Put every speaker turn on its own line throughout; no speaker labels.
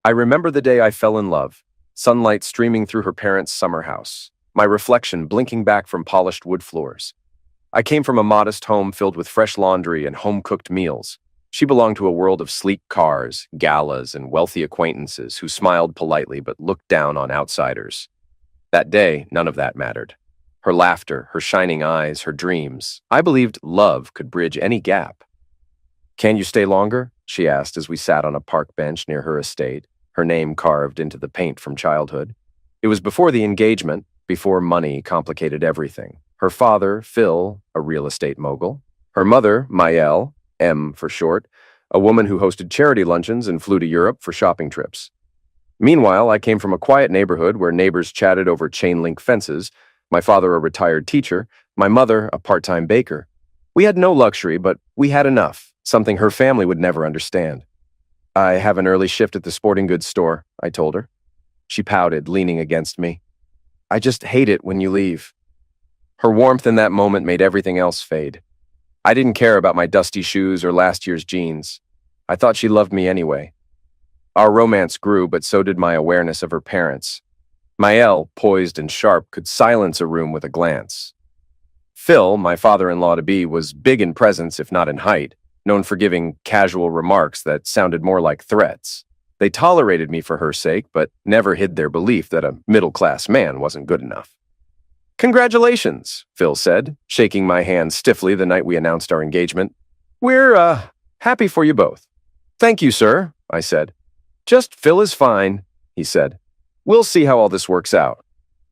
I remember the day I fell in love, sunlight streaming through her parents' summer house, my reflection blinking back from polished wood floors. I came from a modest home filled with fresh laundry and home-cooked meals. She belonged to a world of sleek cars, galas, and wealthy acquaintances who smiled politely but looked down on outsiders. That day, none of that mattered. Her laughter, her shining eyes, her dreams. I believed love could bridge any gap. "Can you stay longer?" she asked as we sat on a park bench near her estate, her name carved into the paint from childhood. It was before the engagement, before money complicated everything. Her father, Phil, a real estate mogul. Her mother, Maëlle, M for short, a woman who hosted charity luncheons and flew to Europe for shopping trips. Meanwhile, I came from a quiet neighborhood where neighbors chatted over chain-link fences, my father a retired teacher, my mother a part-time baker. We had no luxury, but we had enough, something her family would never understand. "I have an early shift at the sporting goods store," I told her. She pouted, leaning against me. "I just hate it when you leave." Her warmth in that moment made everything else fade. I didn't care about my dusty shoes or last year's jeans. I thought she loved me anyway. Our romance grew, but so did my awareness of her parents. Maëlle, poised and sharp, could silence a room with a glance. Phil, my father-in-law-to-be, was big in presence if not in height, known for giving casual remarks that sounded more like threats. They tolerated me for her sake, but never hid their belief that a middle-class man wasn't good enough. "Congratulations," Phil said, shaking my hand stiffly the night we announced our engagement. "We're, happy for you both." "Thank you, sir," I said. "Just Phil is fine," he said. "We'll see how all this works out."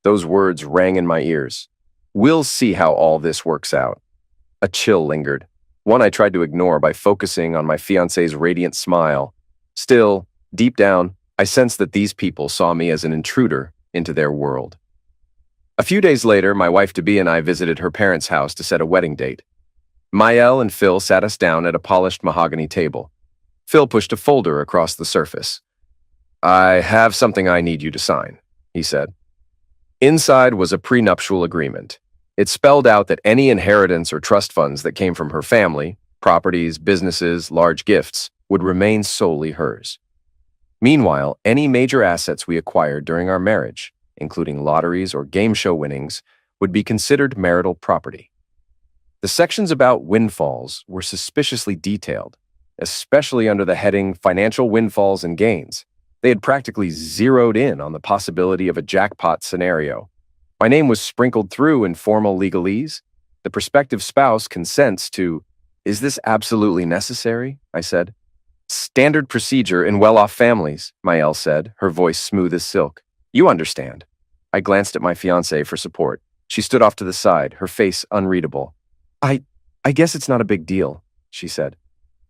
Those words rang in my ears. "We'll see how all this works out." A chill lingered, one I tried to ignore by focusing on my fiancé's radiant smile. Still, deep down, I sensed that these people saw me as an intruder into their world. A few days later, my wife-to-be and I visited her parents' house to set a wedding date. Maëlle and Phil sat us down at a polished mahogany table. Phil pushed a folder across the surface. "I have something I need you to sign," he said. Inside was a prenuptial agreement. It spelled out that any inheritance or trust funds that came from her family, properties, businesses, large gifts, would remain solely hers. Meanwhile, any major assets we acquired during our marriage, including lotteries or game show winnings, would be considered marital property. The sections about windfalls were suspiciously detailed, especially under the heading Financial Windfalls and Gains. They had practically zeroed in on the possibility of a jackpot scenario. My name was sprinkled through in formal legalese. The prospective spouse consents to— "Is this absolutely necessary?" I said. "Standard procedure in well-off families," Maëlle said, her voice smooth as silk. "You understand." I glanced at my fiancée for support. She stood off to the side, her face unreadable. I guess it's not a big deal," she said.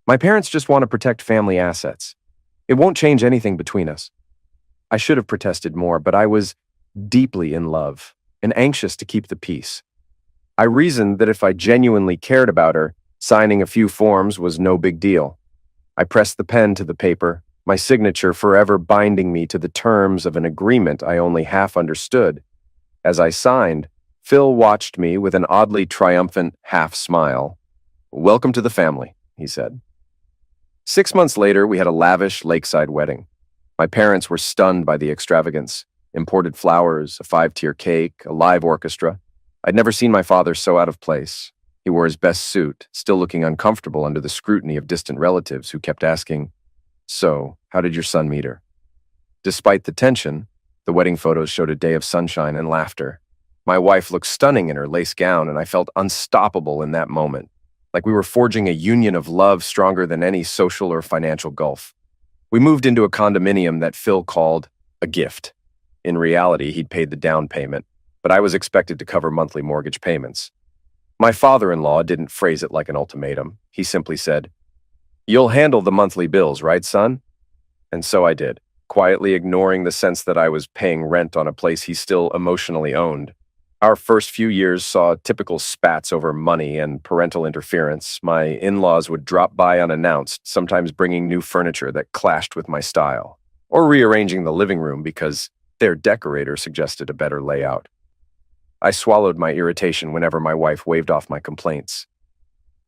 "My parents just want to protect family assets. It won't change anything between us." I should have protested more, but I was deeply in love and anxious to keep the peace. I reasoned that if I genuinely cared about her, signing a few forms was no big deal. I pressed the pen to the paper, my signature forever binding me to the terms of an agreement I only half understood. As I signed, Phil watched me with an oddly triumphant half smile. "Welcome to the family," he said. 6 months later, we had a lavish lakeside wedding. My parents were stunned by the extravagance. Imported flowers, a 5-tier cake, a live orchestra. I'd never seen my father so out of place. He wore his best suit, still looking uncomfortable under the scrutiny of distant relatives who kept asking, "So, how did your son meet her?" Despite the tension, the wedding photos showed a day of sunshine and laughter. My wife looked stunning in her lace gown, and I felt unstoppable in that moment, like we were forging a union of love stronger than any social or financial gulf. We moved into a condominium that Phil called a gift. In reality, he'd paid the down payment, but I was expected to cover monthly mortgage payments. My father-in-law didn't phrase it like an ultimatum. He simply said, "You'll handle the monthly bills, right, son?" And so I did, quietly ignoring the sense that I was paying rent on a place he still emotionally owned. Our first few years saw typical spats over money and parental interference. My in-laws would drop by unannounced, sometimes bringing new furniture that clashed with my style, or rearranging the living room because their decorator suggested a better layout. I swallowed my irritation whenever my wife waved off my complaints.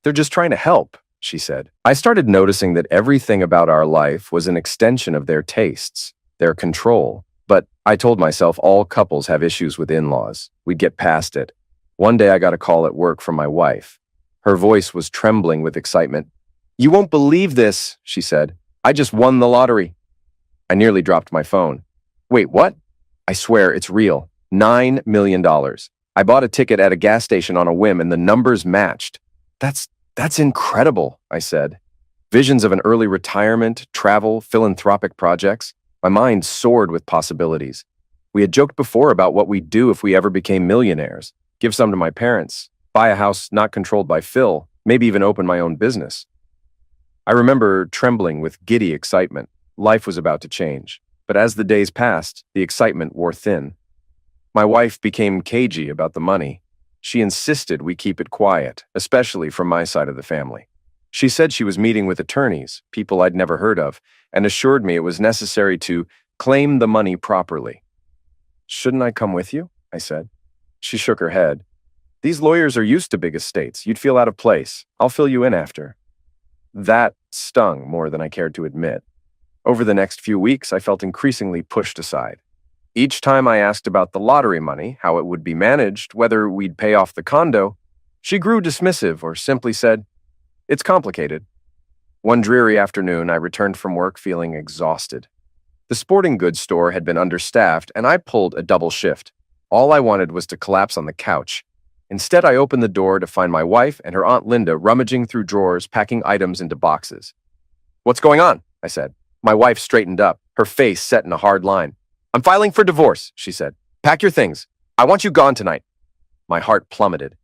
"They're just trying to help," she said. I started noticing that everything about our life was an extension of their tastes, their control. But I told myself all couples have issues with in-laws. We'd get past it. One day I got a call at work from my wife. Her voice was trembling with excitement. "You won't believe this," she said. "I just won the lottery." I nearly dropped my phone. "Wait, what?" "I swear it's real. $9 million. I bought a ticket at a gas station on a whim and the numbers matched." That's incredible," I said. Visions of an early retirement, travel, philanthropic projects. My mind soared with possibilities. We had joked before about what we'd do if we ever became millionaires. Give some to my parents, buy a house not controlled by Phil, maybe even open my own business. I remember trembling with giddy excitement. Life was about to change. But as the days passed, the excitement wore thin. My wife became cagey about the money. She insisted we keep it quiet, especially from my side of the family. She said she was meeting with attorneys, people I'd never heard of, and assured me it was necessary to claim the money properly. "Shouldn't I come with you?" I said. She shook her head. "These lawyers are used to big estates. You'd feel out of place. I'll fill you in after." That stung more than I cared to admit. Over the next few weeks, I felt increasingly pushed aside. Each time I asked about the lottery money, how it would be managed, whether we'd pay off the condo, she grew dismissive or simply said, "It's complicated." One dreary afternoon, I returned from work feeling exhausted. The sporting goods store had been understaffed, and I pulled a double shift. All I wanted was to collapse on the couch. Instead, I opened the door to find my wife and her Aunt Linda rummaging through drawers, packing items into boxes. "What's going on?" I said. My wife straightened up, her face set in a hard line. "I'm filing for divorce," she said. "Pack your things. I want you gone tonight." My heart plummeted.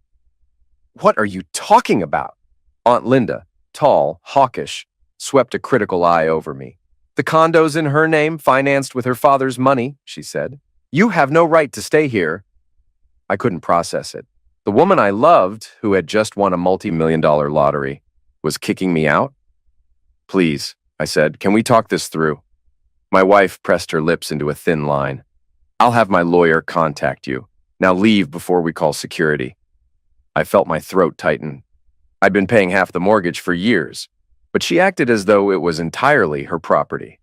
"What are you talking about?" Aunt Linda, tall, hawkish, swept a critical eye over me. "The condo's in her name, financed with her father's money," she said. "You have no right to stay here." I couldn't process it. The woman I loved, who had just won a multi-million-dollar lottery, was kicking me out? "Please," I said, "can we talk this through?" My wife pressed her lips into a thin line. "I'll have my lawyer contact you. Now leave before we call security." I felt my throat tighten. I'd been paying half the mortgage for years, but she acted as though it was entirely her property.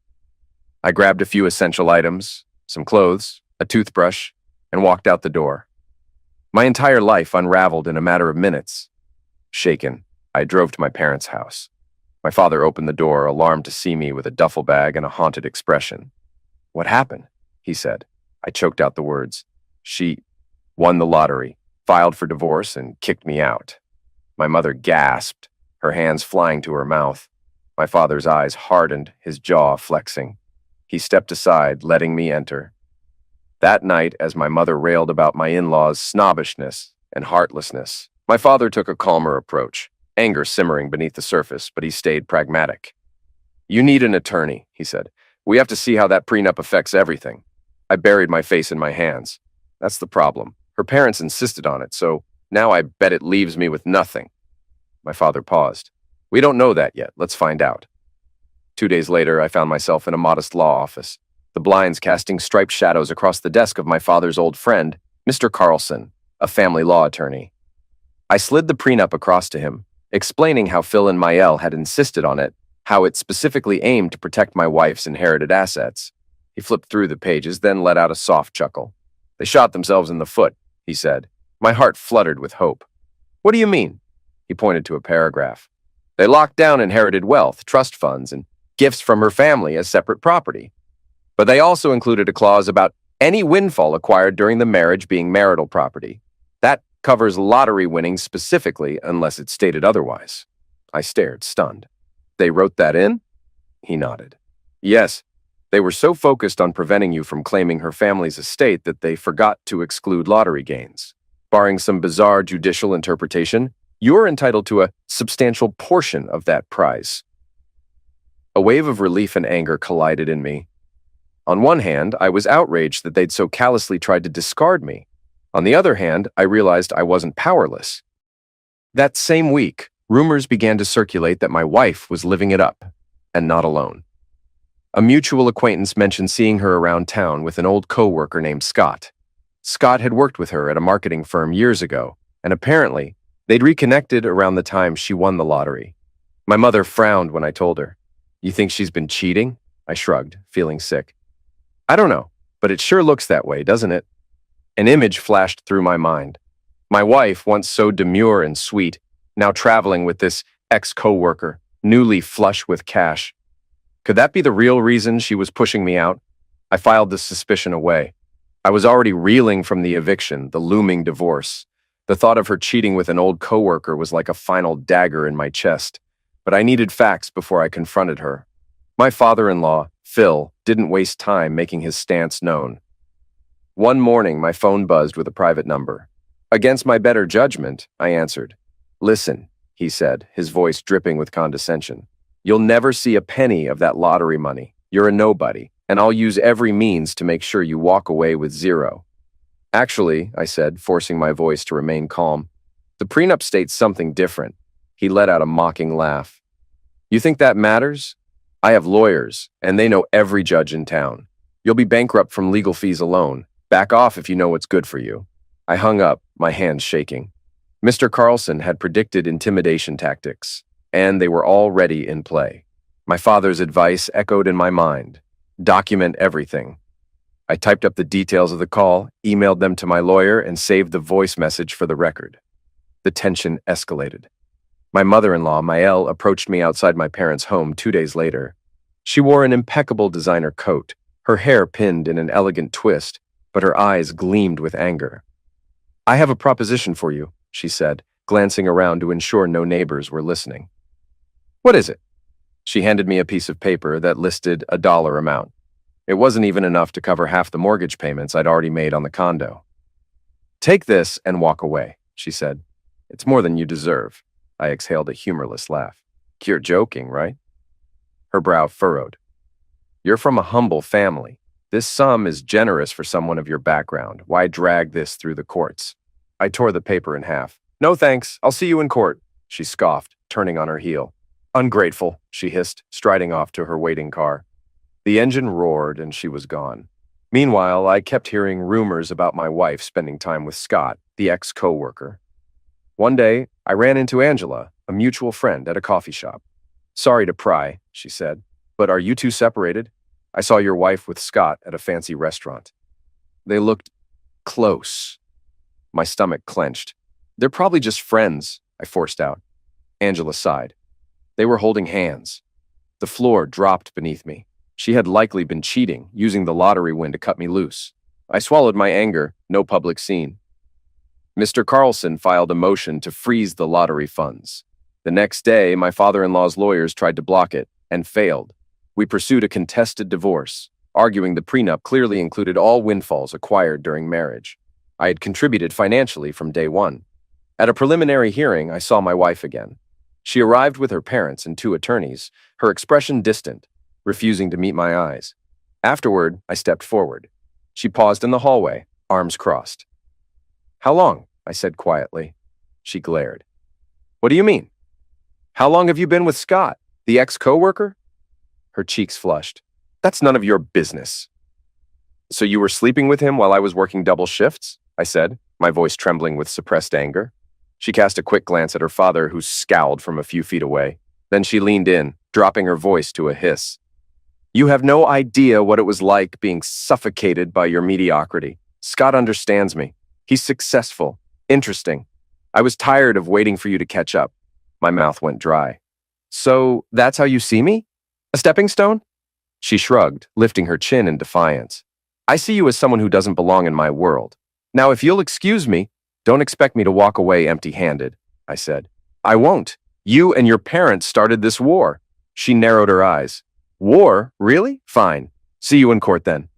I grabbed a few essential items, some clothes, a toothbrush, and walked out the door. My entire life unraveled in a matter of minutes. Shaken, I drove to my parents' house. My father opened the door, alarmed to see me with a duffel bag and a haunted expression. "What happened?" he said. I choked out the words. "She won the lottery, filed for divorce, and kicked me out." My mother gasped, her hands flying to her mouth. My father's eyes hardened, his jaw flexing. He stepped aside, letting me enter. That night, as my mother railed about my in-laws' snobbishness and heartlessness, my father took a calmer approach, anger simmering beneath the surface, but he stayed pragmatic. "You need an attorney," he said. "We have to see how that prenup affects everything." I buried my face in my hands. That's the problem. Her parents insisted on it, so now I bet it leaves me with nothing. My father paused. "We don't know that yet. Let's find out." 2 days later, I found myself in a modest law office, the blinds casting striped shadows across the desk of my father's old friend, Mr. Carlson, a family law attorney. I slid the prenup across to him, explaining how Phil and Mael had insisted on it, how it specifically aimed to protect my wife's inherited assets. He flipped through the pages, then let out a soft chuckle. "They shot themselves in the foot," he said. My heart fluttered with hope. "What do you mean?" He pointed to a paragraph. "They locked down inherited wealth, trust funds, and gifts from her family as separate property. But they also included a clause about any windfall acquired during the marriage being marital property. That covers lottery winnings specifically unless it's stated otherwise." I stared, stunned. "They wrote that in?" He nodded. "Yes. They were so focused on preventing you from claiming her family's estate that they forgot to exclude lottery gains. Barring some bizarre judicial interpretation, you're entitled to a substantial portion of that prize." A wave of relief and anger collided in me. On one hand, I was outraged that they'd so callously tried to discard me. On the other hand, I realized I wasn't powerless. That same week, rumors began to circulate that my wife was living it up, and not alone. A mutual acquaintance mentioned seeing her around town with an old co-worker named Scott. Scott had worked with her at a marketing firm years ago, and apparently, they'd reconnected around the time she won the lottery. My mother frowned when I told her. You think she's been cheating? I shrugged, feeling sick. I don't know, but it sure looks that way, doesn't it? An image flashed through my mind. My wife, once so demure and sweet, now traveling with this ex-coworker, newly flush with cash. Could that be the real reason she was pushing me out? I filed the suspicion away. I was already reeling from the eviction, the looming divorce. The thought of her cheating with an old coworker was like a final dagger in my chest, but I needed facts before I confronted her. My father-in-law, Phil, didn't waste time making his stance known. One morning, my phone buzzed with a private number. Against my better judgment, I answered. Listen, he said, his voice dripping with condescension. You'll never see a penny of that lottery money. You're a nobody, and I'll use every means to make sure you walk away with zero. Actually, I said, forcing my voice to remain calm, the prenup states something different. He let out a mocking laugh. You think that matters? I have lawyers, and they know every judge in town. You'll be bankrupt from legal fees alone. Back off if you know what's good for you. I hung up, my hands shaking. Mr. Carlson had predicted intimidation tactics, and they were already in play. My father's advice echoed in my mind. Document everything. I typed up the details of the call, emailed them to my lawyer, and saved the voice message for the record. The tension escalated. My mother-in-law, Maëlle, approached me outside my parents' home 2 days later. She wore an impeccable designer coat, her hair pinned in an elegant twist, but her eyes gleamed with anger. I have a proposition for you, she said, glancing around to ensure no neighbors were listening. What is it? She handed me a piece of paper that listed a dollar amount. It wasn't even enough to cover half the mortgage payments I'd already made on the condo. Take this and walk away, she said. It's more than you deserve. I exhaled a humorless laugh. You're joking, right? Her brow furrowed. You're from a humble family. This sum is generous for someone of your background. Why drag this through the courts? I tore the paper in half. No thanks, I'll see you in court, she scoffed, turning on her heel. Ungrateful, she hissed, striding off to her waiting car. The engine roared and she was gone. Meanwhile, I kept hearing rumors about my wife spending time with Scott, the ex-coworker. One day, I ran into Angela, a mutual friend, at a coffee shop. Sorry to pry, she said, but are you two separated? I saw your wife with Scott at a fancy restaurant. They looked close. My stomach clenched. They're probably just friends, I forced out. Angela sighed. They were holding hands. The floor dropped beneath me. She had likely been cheating, using the lottery win to cut me loose. I swallowed my anger, no public scene. Mr. Carlson filed a motion to freeze the lottery funds. The next day, my father-in-law's lawyers tried to block it, and failed. We pursued a contested divorce, arguing the prenup clearly included all windfalls acquired during marriage. I had contributed financially from day one. At a preliminary hearing, I saw my wife again. She arrived with her parents and 2 attorneys, her expression distant, refusing to meet my eyes. Afterward, I stepped forward. She paused in the hallway, arms crossed. How long? I said quietly. She glared. What do you mean? How long have you been with Scott, the ex-coworker? Her cheeks flushed. That's none of your business. So you were sleeping with him while I was working double shifts? I said, my voice trembling with suppressed anger. She cast a quick glance at her father, who scowled from a few feet away. Then she leaned in, dropping her voice to a hiss. You have no idea what it was like being suffocated by your mediocrity. Scott understands me. He's successful, interesting. I was tired of waiting for you to catch up. My mouth went dry. So that's how you see me? A stepping stone? She shrugged, lifting her chin in defiance. I see you as someone who doesn't belong in my world. Now, if you'll excuse me, don't expect me to walk away empty-handed, I said. I won't. You and your parents started this war. She narrowed her eyes. War? Really? Fine. See you in court then.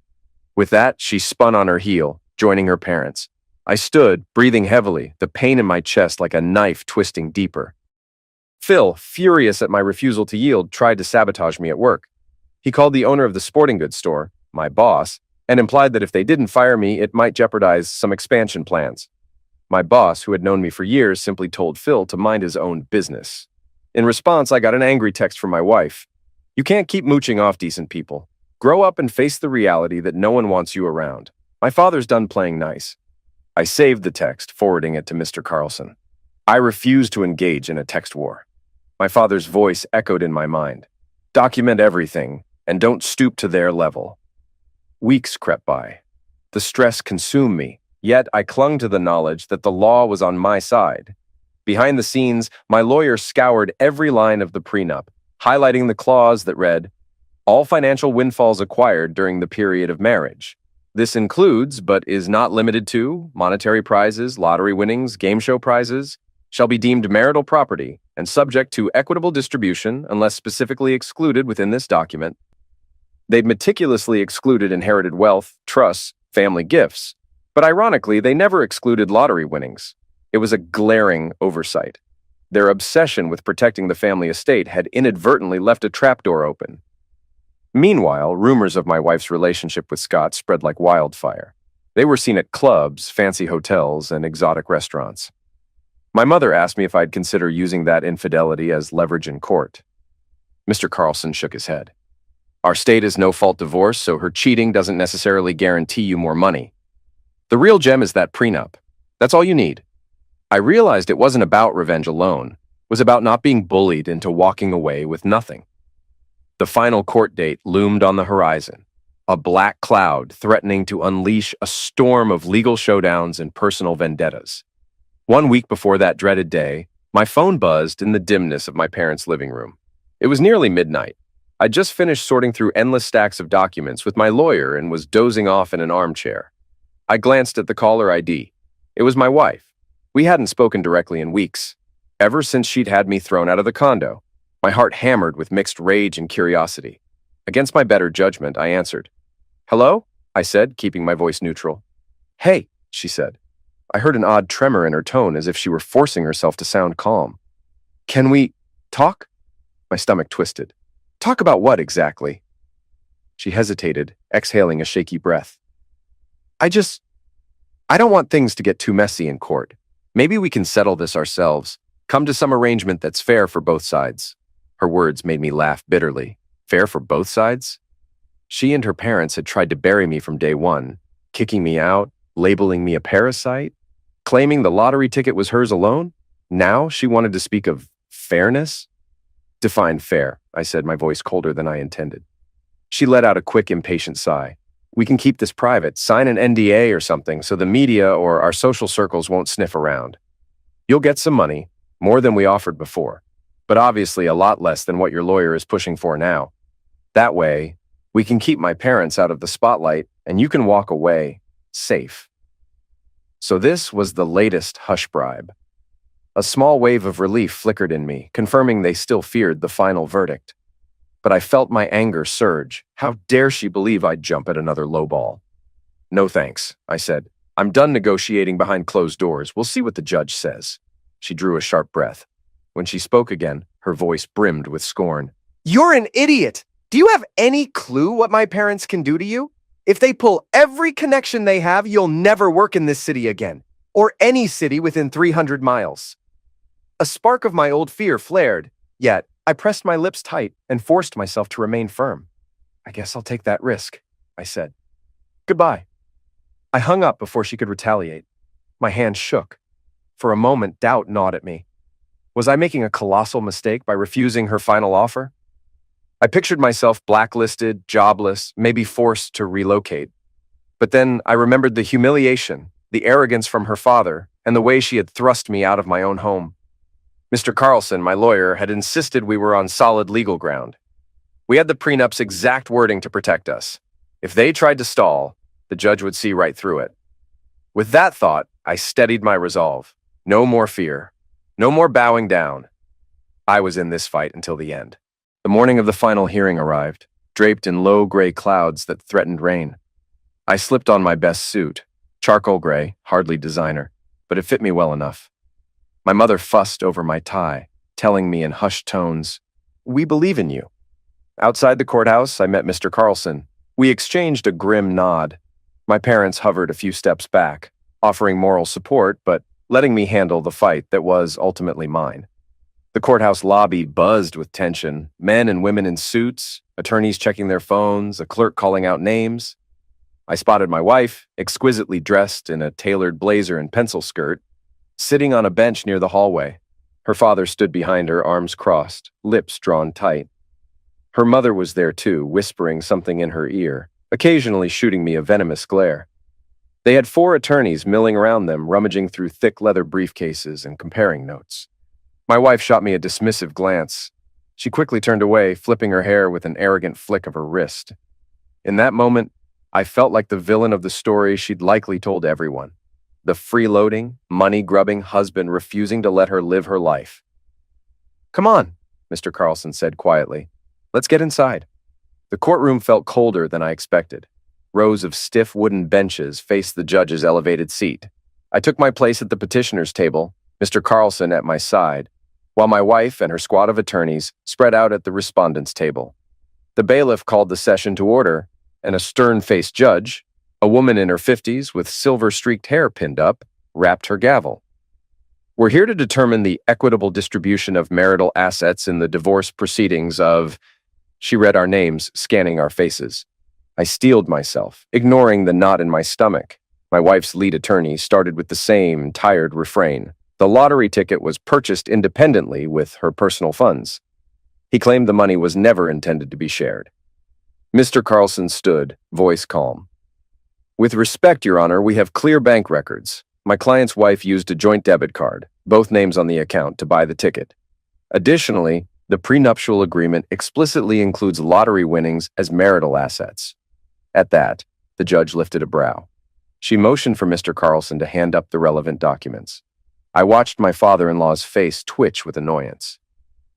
With that, she spun on her heel, joining her parents. I stood, breathing heavily, the pain in my chest like a knife twisting deeper. Phil, furious at my refusal to yield, tried to sabotage me at work. He called the owner of the sporting goods store, my boss, and implied that if they didn't fire me, it might jeopardize some expansion plans. My boss, who had known me for years, simply told Phil to mind his own business. In response, I got an angry text from my wife. You can't keep mooching off decent people. Grow up and face the reality that no one wants you around. My father's done playing nice. I saved the text, forwarding it to Mr. Carlson. I refuse to engage in a text war. My father's voice echoed in my mind. Document everything, and don't stoop to their level. Weeks crept by. The stress consumed me, yet I clung to the knowledge that the law was on my side. Behind the scenes, my lawyer scoured every line of the prenup, highlighting the clause that read, all financial windfalls acquired during the period of marriage. This includes, but is not limited to, monetary prizes, lottery winnings, game show prizes, shall be deemed marital property and subject to equitable distribution unless specifically excluded within this document. They'd meticulously excluded inherited wealth, trusts, family gifts, but ironically, they never excluded lottery winnings. It was a glaring oversight. Their obsession with protecting the family estate had inadvertently left a trapdoor open. Meanwhile, rumors of my wife's relationship with Scott spread like wildfire. They were seen at clubs, fancy hotels, and exotic restaurants. My mother asked me if I'd consider using that infidelity as leverage in court. Mr. Carlson shook his head. Our state is no-fault divorce, so her cheating doesn't necessarily guarantee you more money. The real gem is that prenup. That's all you need. I realized it wasn't about revenge alone. It was about not being bullied into walking away with nothing. The final court date loomed on the horizon, a black cloud threatening to unleash a storm of legal showdowns and personal vendettas. 1 week before that dreaded day, my phone buzzed in the dimness of my parents' living room. It was nearly midnight. I'd just finished sorting through endless stacks of documents with my lawyer and was dozing off in an armchair. I glanced at the caller ID. It was my wife. We hadn't spoken directly in weeks, ever since she'd had me thrown out of the condo. My heart hammered with mixed rage and curiosity. Against my better judgment, I answered. Hello? I said, keeping my voice neutral. Hey, she said. I heard an odd tremor in her tone as if she were forcing herself to sound calm. Can we talk? My stomach twisted. Talk about what exactly? She hesitated, exhaling a shaky breath. I don't want things to get too messy in court. Maybe we can settle this ourselves. Come to some arrangement that's fair for both sides. Her words made me laugh bitterly. Fair for both sides? She and her parents had tried to bury me from day one, kicking me out, labeling me a parasite, claiming the lottery ticket was hers alone. Now she wanted to speak of fairness? Define fair, I said, my voice colder than I intended. She let out a quick, impatient sigh. We can keep this private. Sign an NDA or something so the media or our social circles won't sniff around. You'll get some money, more than we offered before, but obviously a lot less than what your lawyer is pushing for now. That way, we can keep my parents out of the spotlight and you can walk away safe. So this was the latest hush bribe. A small wave of relief flickered in me, confirming they still feared the final verdict. But I felt my anger surge. How dare she believe I'd jump at another lowball? No thanks, I said. I'm done negotiating behind closed doors. We'll see what the judge says. She drew a sharp breath. When she spoke again, her voice brimmed with scorn. You're an idiot! Do you have any clue what my parents can do to you? If they pull every connection they have, you'll never work in this city again, or any city within 300 miles. A spark of my old fear flared, yet I pressed my lips tight and forced myself to remain firm. I guess I'll take that risk, I said. Goodbye. I hung up before she could retaliate. My hand shook. For a moment, doubt gnawed at me. Was I making a colossal mistake by refusing her final offer? I pictured myself blacklisted, jobless, maybe forced to relocate. But then I remembered the humiliation, the arrogance from her father, and the way she had thrust me out of my own home. Mr. Carlson, my lawyer, had insisted we were on solid legal ground. We had the prenup's exact wording to protect us. If they tried to stall, the judge would see right through it. With that thought, I steadied my resolve. No more fear. No more bowing down. I was in this fight until the end. The morning of the final hearing arrived, draped in low gray clouds that threatened rain. I slipped on my best suit, charcoal gray, hardly designer, but it fit me well enough. My mother fussed over my tie, telling me in hushed tones, "We believe in you." Outside the courthouse, I met Mr. Carlson. We exchanged a grim nod. My parents hovered a few steps back, offering moral support, but letting me handle the fight that was ultimately mine. The courthouse lobby buzzed with tension, men and women in suits, attorneys checking their phones, a clerk calling out names. I spotted my wife, exquisitely dressed in a tailored blazer and pencil skirt, sitting on a bench near the hallway. Her father stood behind her, arms crossed, lips drawn tight. Her mother was there too, whispering something in her ear, occasionally shooting me a venomous glare. They had 4 attorneys milling around them, rummaging through thick leather briefcases and comparing notes. My wife shot me a dismissive glance. She quickly turned away, flipping her hair with an arrogant flick of her wrist. In that moment, I felt like the villain of the story she'd likely told everyone. The freeloading, money-grubbing husband refusing to let her live her life. "Come on," Mr. Carlson said quietly. "Let's get inside." The courtroom felt colder than I expected. Rows of stiff wooden benches faced the judge's elevated seat. I took my place at the petitioner's table, Mr. Carlson at my side, while my wife and her squad of attorneys spread out at the respondent's table. The bailiff called the session to order, and a stern-faced judge, a woman in her 50s with silver-streaked hair pinned up, rapped her gavel. "We're here to determine the equitable distribution of marital assets in the divorce proceedings of—" She read our names, scanning our faces. I steeled myself, ignoring the knot in my stomach. My wife's lead attorney started with the same tired refrain. The lottery ticket was purchased independently with her personal funds. He claimed the money was never intended to be shared. Mr. Carlson stood, voice calm. "With respect, Your Honor, we have clear bank records. My client's wife used a joint debit card, both names on the account, to buy the ticket. Additionally, the prenuptial agreement explicitly includes lottery winnings as marital assets." At that, the judge lifted a brow. She motioned for Mr. Carlson to hand up the relevant documents. I watched my father-in-law's face twitch with annoyance.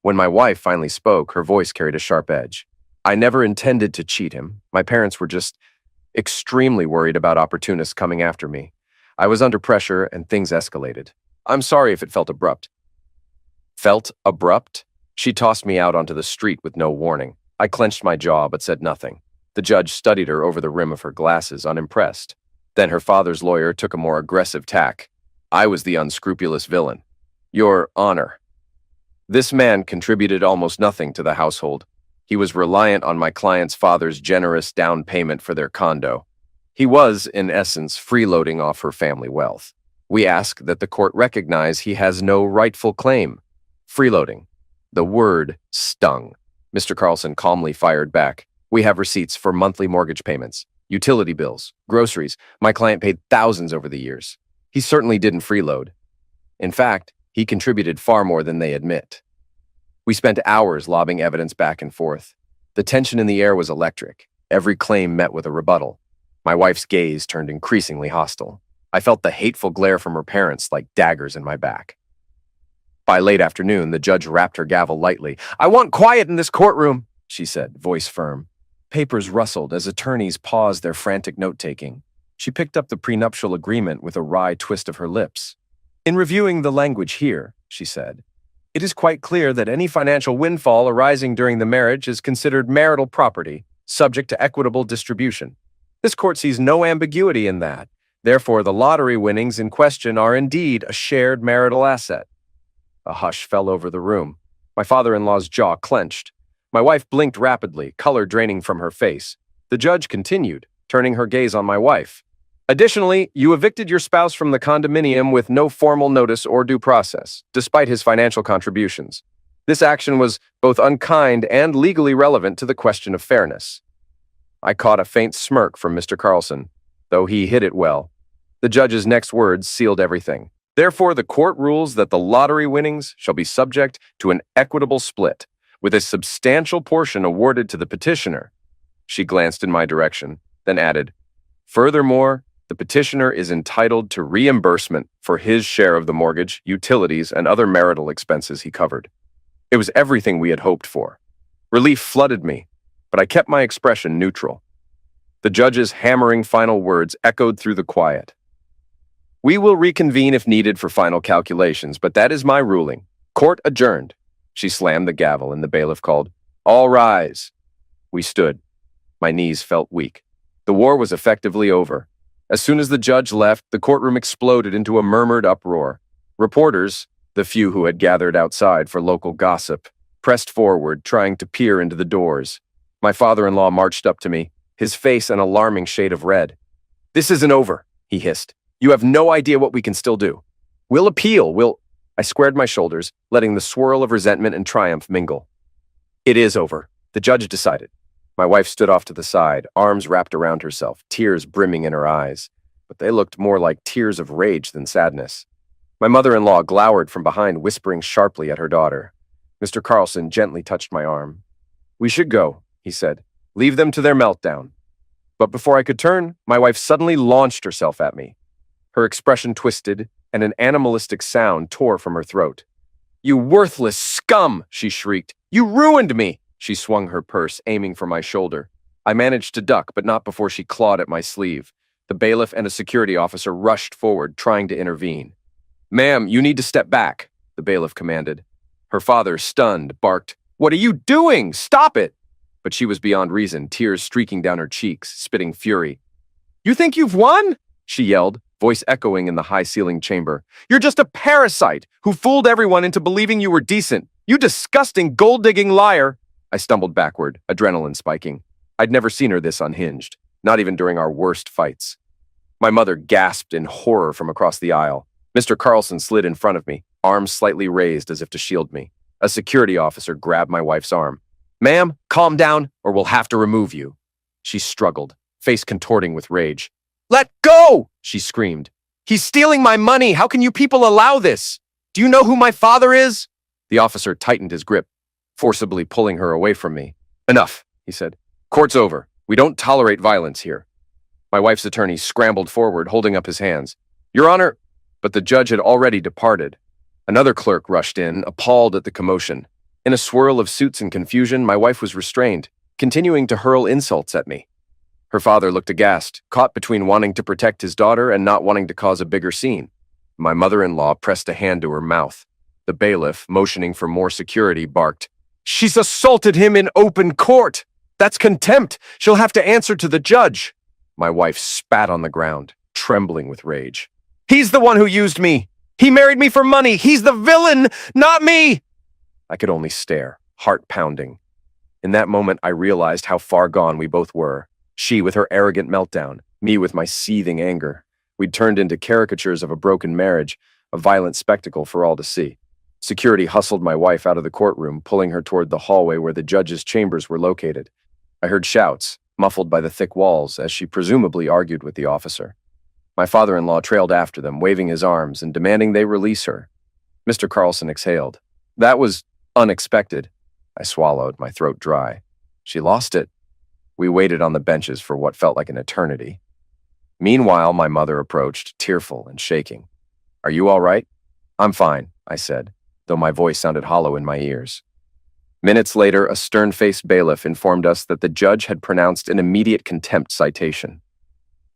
When my wife finally spoke, her voice carried a sharp edge. "I never intended to cheat him. My parents were just extremely worried about opportunists coming after me. I was under pressure and things escalated. I'm sorry if it felt abrupt." Felt abrupt? She tossed me out onto the street with no warning. I clenched my jaw but said nothing. The judge studied her over the rim of her glasses, unimpressed. Then her father's lawyer took a more aggressive tack. I was the unscrupulous villain. "Your Honor, this man contributed almost nothing to the household. He was reliant on my client's father's generous down payment for their condo. He was, in essence, freeloading off her family wealth. We ask that the court recognize he has no rightful claim." Freeloading. The word stung. Mr. Carlson calmly fired back. "We have receipts for monthly mortgage payments, utility bills, groceries. My client paid thousands over the years. He certainly didn't freeload. In fact, he contributed far more than they admit." We spent hours lobbing evidence back and forth. The tension in the air was electric. Every claim met with a rebuttal. My wife's gaze turned increasingly hostile. I felt the hateful glare from her parents like daggers in my back. By late afternoon, the judge rapped her gavel lightly. "I want quiet in this courtroom," she said, voice firm. Papers rustled as attorneys paused their frantic note-taking. She picked up the prenuptial agreement with a wry twist of her lips. "In reviewing the language here," she said, "it is quite clear that any financial windfall arising during the marriage is considered marital property, subject to equitable distribution. This court sees no ambiguity in that. Therefore, the lottery winnings in question are indeed a shared marital asset." A hush fell over the room. My father-in-law's jaw clenched. My wife blinked rapidly, color draining from her face. The judge continued, turning her gaze on my wife. "Additionally, you evicted your spouse from the condominium with no formal notice or due process, despite his financial contributions. This action was both unkind and legally relevant to the question of fairness." I caught a faint smirk from Mr. Carlson, though he hid it well. The judge's next words sealed everything. "Therefore, the court rules that the lottery winnings shall be subject to an equitable split, with a substantial portion awarded to the petitioner." She glanced in my direction, then added, "Furthermore, the petitioner is entitled to reimbursement for his share of the mortgage, utilities, and other marital expenses he covered." It was everything we had hoped for. Relief flooded me, but I kept my expression neutral. The judge's hammering final words echoed through the quiet. "We will reconvene if needed for final calculations, but that is my ruling. Court adjourned." She slammed the gavel and the bailiff called, "All rise." We stood. My knees felt weak. The war was effectively over. As soon as the judge left, the courtroom exploded into a murmured uproar. Reporters, the few who had gathered outside for local gossip, pressed forward, trying to peer into the doors. My father-in-law marched up to me, his face an alarming shade of red. "This isn't over," he hissed. "You have no idea what we can still do. We'll appeal, I squared my shoulders, letting the swirl of resentment and triumph mingle. It is over, the judge decided. My wife stood off to the side, arms wrapped around herself, tears brimming in her eyes, but they looked more like tears of rage than sadness. My mother-in-law glowered from behind, whispering sharply at her daughter. Mr. Carlson gently touched my arm. "We should go," he said. "Leave them to their meltdown." But before I could turn, my wife suddenly launched herself at me. Her expression twisted, and an animalistic sound tore from her throat. "You worthless scum!" she shrieked. "You ruined me!" She swung her purse, aiming for my shoulder. I managed to duck, but not before she clawed at my sleeve. The bailiff and a security officer rushed forward, trying to intervene. "Ma'am, you need to step back," the bailiff commanded. Her father, stunned, barked, "What are you doing? Stop it!" But she was beyond reason, tears streaking down her cheeks, spitting fury. "You think you've won?" she yelled, voice echoing in the high-ceilinged chamber. "You're just a parasite who fooled everyone into believing you were decent. You disgusting gold-digging liar!" I stumbled backward, adrenaline spiking. I'd never seen her this unhinged, not even during our worst fights. My mother gasped in horror from across the aisle. Mr. Carlson slid in front of me, arms slightly raised as if to shield me. A security officer grabbed my wife's arm. "Ma'am, calm down, or we'll have to remove you." She struggled, face contorting with rage. "Let go!" she screamed. "He's stealing my money! How can you people allow this? Do you know who my father is?" The officer tightened his grip, forcibly pulling her away from me. "Enough," he said. "Court's over. We don't tolerate violence here." My wife's attorney scrambled forward, holding up his hands. "Your Honor," but the judge had already departed. Another clerk rushed in, appalled at the commotion. In a swirl of suits and confusion, my wife was restrained, continuing to hurl insults at me. Her father looked aghast, caught between wanting to protect his daughter and not wanting to cause a bigger scene. My mother-in-law pressed a hand to her mouth. The bailiff, motioning for more security, barked, "She's assaulted him in open court! That's contempt! She'll have to answer to the judge!" My wife spat on the ground, trembling with rage. "He's the one who used me! He married me for money! He's the villain, not me!" I could only stare, heart pounding. In that moment, I realized how far gone we both were. She with her arrogant meltdown, me with my seething anger. We'd turned into caricatures of a broken marriage, a violent spectacle for all to see. Security hustled my wife out of the courtroom, pulling her toward the hallway where the judge's chambers were located. I heard shouts, muffled by the thick walls, as she presumably argued with the officer. My father-in-law trailed after them, waving his arms and demanding they release her. Mr. Carlson exhaled. "That was unexpected." I swallowed, my throat dry. "She lost it." We waited on the benches for what felt like an eternity. Meanwhile, my mother approached, tearful and shaking. "Are you all right?" "I'm fine," I said, though my voice sounded hollow in my ears. Minutes later, a stern-faced bailiff informed us that the judge had pronounced an immediate contempt citation.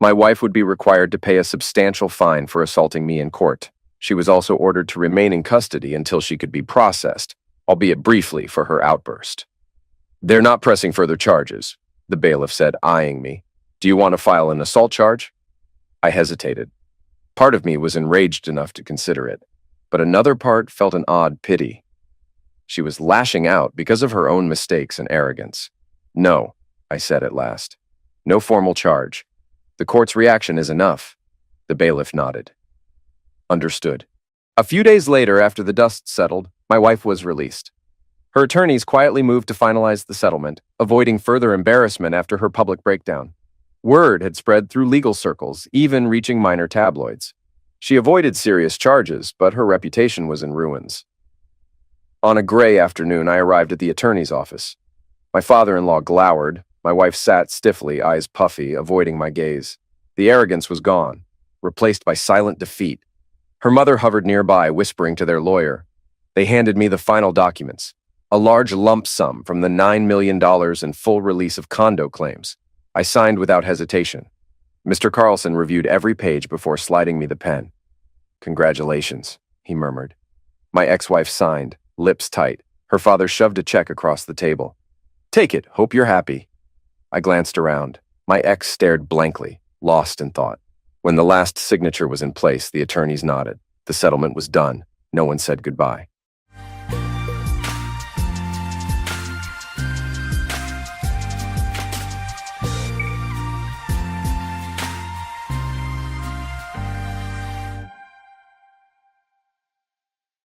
My wife would be required to pay a substantial fine for assaulting me in court. She was also ordered to remain in custody until she could be processed, albeit briefly, for her outburst. "They're not pressing further charges," the bailiff said, eyeing me. "Do you want to file an assault charge?" I hesitated. Part of me was enraged enough to consider it, but another part felt an odd pity. She was lashing out because of her own mistakes and arrogance. "No," I said at last. "No formal charge. The court's reaction is enough." The bailiff nodded. "Understood." A few days later, after the dust settled, my wife was released. Her attorneys quietly moved to finalize the settlement, avoiding further embarrassment after her public breakdown. Word had spread through legal circles, even reaching minor tabloids. She avoided serious charges, but her reputation was in ruins. On a gray afternoon, I arrived at the attorney's office. My father-in-law glowered. My wife sat stiffly, eyes puffy, avoiding my gaze. The arrogance was gone, replaced by silent defeat. Her mother hovered nearby, whispering to their lawyer. They handed me the final documents, a large lump sum from the $9 million and full release of condo claims. I signed without hesitation. Mr. Carlson reviewed every page before sliding me the pen. "Congratulations," he murmured. My ex-wife signed, lips tight. Her father shoved a check across the table. "Take it. Hope you're happy." I glanced around. My ex stared blankly, lost in thought. When the last signature was in place, the attorneys nodded. The settlement was done. No one said goodbye.